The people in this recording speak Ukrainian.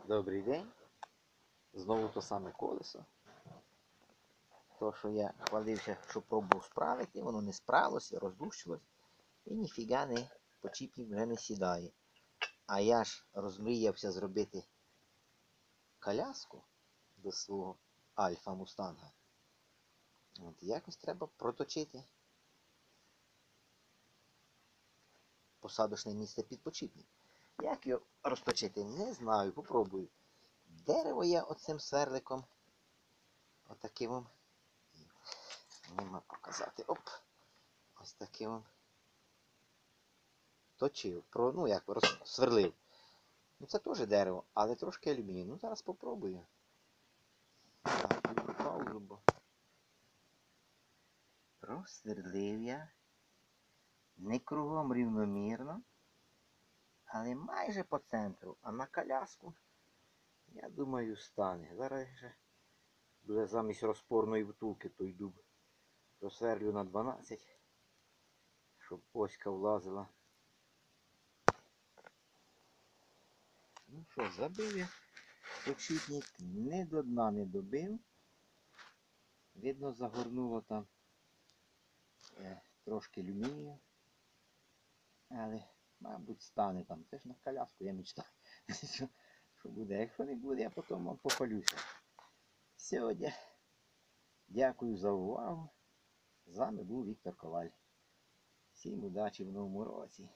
Добрий день. Знову то саме колесо. То, що я хвалився, що пробував справити, воно не справилося, роздущилось. І ніфіга не почіпник вже не сідає. А я ж розмріявся зробити коляску до свого Альфа Мустанга. От якось треба проточити посадочне місце під почіпник. Як його розточити, не знаю, попробую. Дерево я оцим сверликом отаким нема показати. Оп! Ось таким точив. Ну як, сверлив. Ну це теж дерево, але трошки алюмінію. Ну зараз попробую. Так, виберу паузу, бо просверлив я. Не кругом рівномірно, але майже по центру. А на коляску, я думаю, стане. Зараз вже замість розпорної втулки той дуб просверлю на 12, щоб оська влазила. Ну що, забив я почіпник, не до дна не добив. Видно, загорнуло там трошки алюмінію. Але, мабуть, стане там. Це ж на коляску я мечтаю. Що буде? Якщо не буде, я потім вам похвалюся. Сьогодні дякую за увагу. З вами був Віктор Коваль. Всім удачі в новому році.